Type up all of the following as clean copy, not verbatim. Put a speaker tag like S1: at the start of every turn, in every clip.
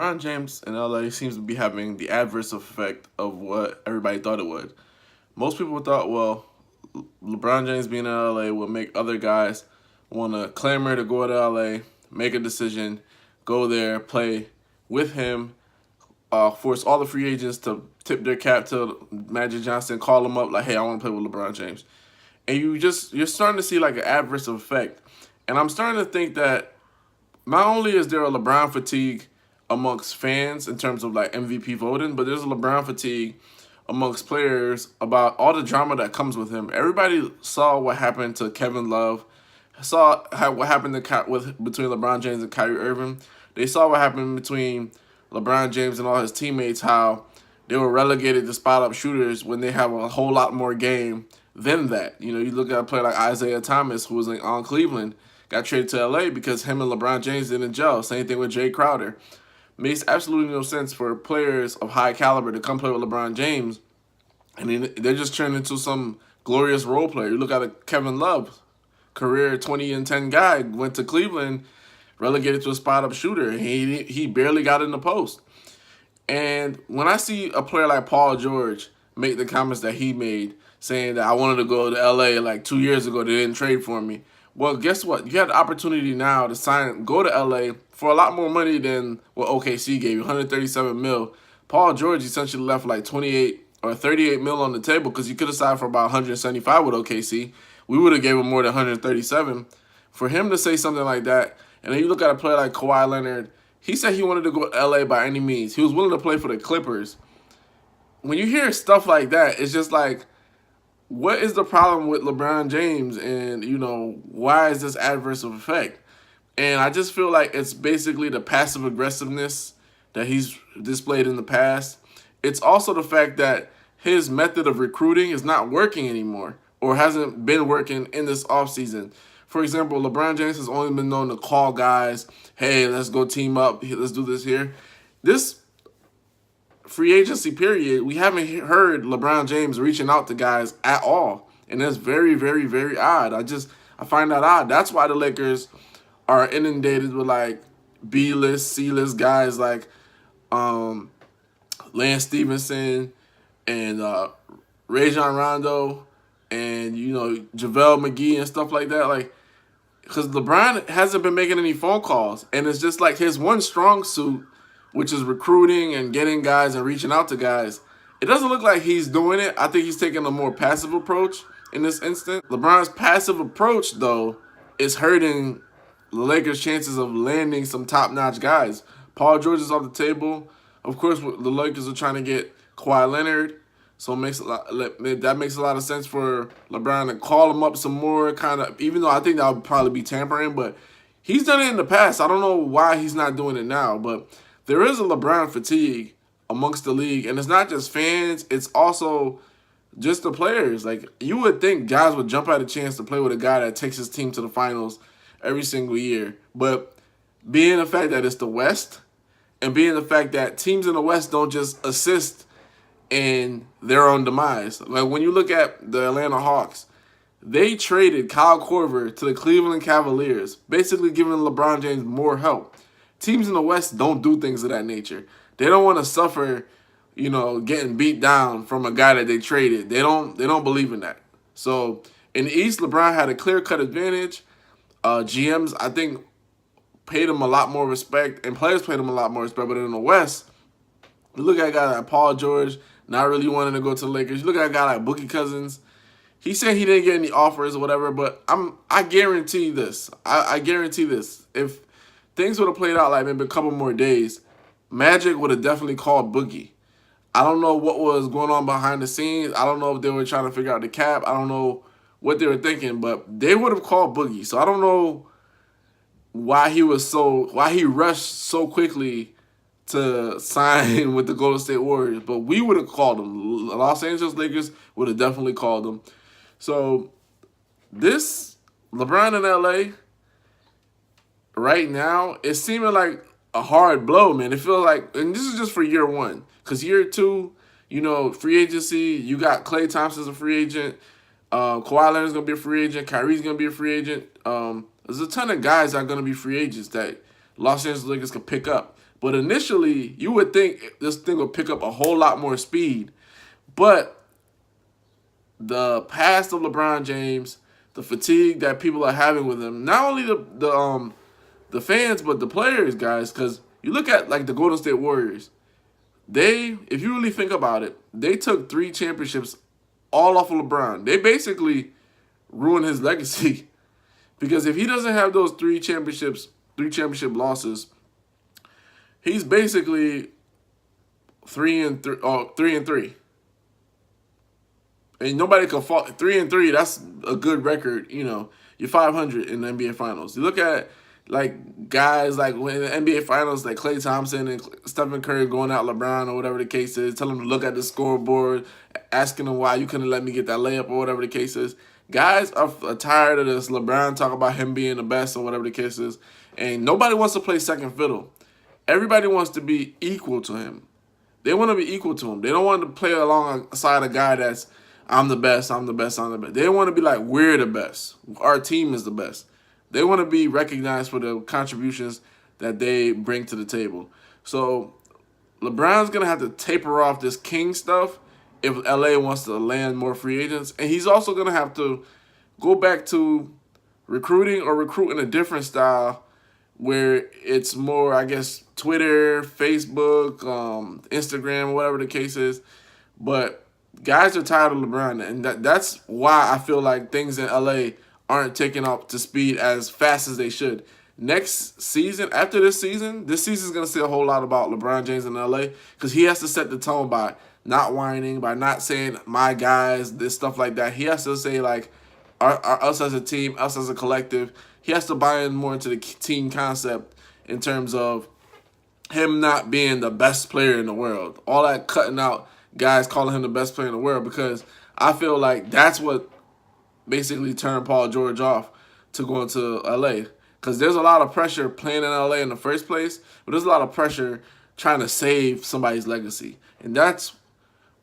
S1: LeBron James in LA seems to be having the adverse effect of what everybody thought it would. Most people thought, well, LeBron James being in LA would make other guys want to clamor to go to LA, make a decision, go there, play with him, force all the free agents to tip their cap to Magic Johnson, call him up like, hey, I want to play with LeBron James. And you're starting to see like an adverse effect. And I'm starting to think that not only is there a LeBron fatigue amongst fans in terms of like MVP voting, but there's a LeBron fatigue amongst players about all the drama that comes with him. Everybody saw what happened to Kevin Love, saw what happened between LeBron James and Kyrie Irving. They saw what happened between LeBron James and all his teammates, how they were relegated to spot up shooters when they have a whole lot more game than that. You know, you look at a player like Isaiah Thomas, who was on Cleveland, got traded to LA because him and LeBron James didn't gel. Same thing with Jay Crowder. Makes absolutely no sense for players of high caliber to come play with LeBron James, and they're just turned into some glorious role player. You look at Kevin Love, career 20-10 guy, went to Cleveland, relegated to a spot up shooter. He barely got in the post. And when I see a player like Paul George make the comments that he made, saying that I wanted to go to LA like 2 years ago, they didn't trade for me. Well, guess what? You have the opportunity now to go to LA for a lot more money than what OKC gave you, 137 mil. Paul George essentially left like 28 or 38 mil on the table because you could have signed for about 175 with OKC. We would have gave him more than 137. For him to say something like that, and then you look at a player like Kawhi Leonard, he said he wanted to go to LA by any means. He was willing to play for the Clippers. When you hear stuff like that, it's just like, what is the problem with LeBron James, and why is this adverse effect? And I just feel like it's basically the passive aggressiveness that he's displayed in the past. It's also the fact that his method of recruiting is not working anymore, or hasn't been working in this offseason. For example, LeBron James has only been known to call guys, hey, let's go team up, let's do this here. This free agency period, we haven't heard LeBron James reaching out to guys at all. And that's very, very, very odd. I find that odd. That's why the Lakers are inundated with like B-list, C-list guys like Lance Stevenson and Rajon Rondo and JaVale McGee and stuff like that. Like, because LeBron hasn't been making any phone calls, and it's just like his one strong suit, which is recruiting and getting guys and reaching out to guys. It doesn't look like he's doing it. I think he's taking a more passive approach in this instant. LeBron's passive approach, though, is hurting the Lakers' chances of landing some top-notch guys. Paul George is off the table. Of course, the Lakers are trying to get Kawhi Leonard, so that makes a lot of sense for LeBron to call him up some more, kind of, even though I think that would probably be tampering, but he's done it in the past. I don't know why he's not doing it now, but there is a LeBron fatigue amongst the league, and it's not just fans, it's also just the players. Like, you would think guys would jump at a chance to play with a guy that takes his team to the finals every single year. But being the fact that it's the West, and being the fact that teams in the West don't just assist in their own demise. Like, when you look at the Atlanta Hawks, they traded Kyle Korver to the Cleveland Cavaliers, basically giving LeBron James more help. Teams in the West don't do things of that nature. They don't want to suffer, getting beat down from a guy that they traded. They don't believe in that. So in the East, LeBron had a clear-cut advantage. GMs, I think, paid him a lot more respect, and players paid him a lot more respect. But in the West, you look at a guy like Paul George, not really wanting to go to the Lakers. You look at a guy like Boogie Cousins. He said he didn't get any offers or whatever, but I guarantee this. I guarantee this. If things would have played out like maybe a couple more days, Magic would have definitely called Boogie. I don't know what was going on behind the scenes. I don't know if they were trying to figure out the cap. I don't know what they were thinking, but they would have called Boogie. So I don't know why he rushed so quickly to sign with the Golden State Warriors, but we would have called him. Los Angeles Lakers would have definitely called him. So this LeBron in LA right now, it's seeming like a hard blow, man. It feels like, and this is just for year one, because year two, free agency, you got Klay Thompson's a free agent, Kawhi Leonard's going to be a free agent, Kyrie's going to be a free agent. There's a ton of guys that are going to be free agents that Los Angeles Lakers could pick up. But initially, you would think this thing would pick up a whole lot more speed. But the past of LeBron James, the fatigue that people are having with him, not only the fans but the players, guys, because you look at like the Golden State Warriors, they, if you really think about it, they took 3 championships all off of LeBron. They basically ruined his legacy because if he doesn't have those 3 championship losses, he's basically 3-3. And nobody can fall 3-3. That's a good record. You know, you're 500 in the NBA Finals. You look at like guys like when in the NBA Finals, like Klay Thompson and Stephen Curry going out LeBron or whatever the case is, tell him to look at the scoreboard, asking him why you couldn't let me get that layup or whatever the case is. Guys are tired of this LeBron talk about him being the best or whatever the case is, and nobody wants to play second fiddle. Everybody wants to be equal to him. They want to be equal to him. They don't want to play alongside a guy that's I'm the best, I'm the best, I'm the best. They want to be like, we're the best. Our team is the best. They want to be recognized for the contributions that they bring to the table. So LeBron's going to have to taper off this king stuff if LA wants to land more free agents. And he's also going to have to go back to recruiting or recruit in a different style where it's more, I guess, Twitter, Facebook, Instagram, whatever the case is. But guys are tired of LeBron, and that's why I feel like things in LA aren't taking up to speed as fast as they should. Next season, after this season is going to say a whole lot about LeBron James in LA because he has to set the tone by not whining, by not saying my guys, this stuff like that. He has to say like us as a team, us as a collective. He has to buy in more into the team concept in terms of him not being the best player in the world. All that cutting out guys calling him the best player in the world, because I feel like that's what basically turned Paul George off to going to LA. Because there's a lot of pressure playing in LA in the first place, but there's a lot of pressure trying to save somebody's legacy. And that's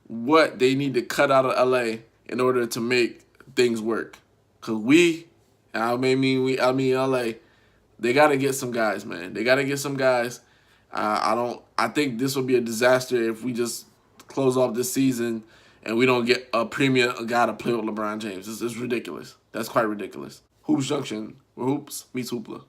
S1: what they need to cut out of LA in order to make things work. Because I mean LA, they got to get some guys, man. They got to get some guys. I think this will be a disaster if we just close off this season and we don't get a premier guy to play with LeBron James. It's ridiculous. That's quite ridiculous. Hoops Junction, where hoops meets hoopla.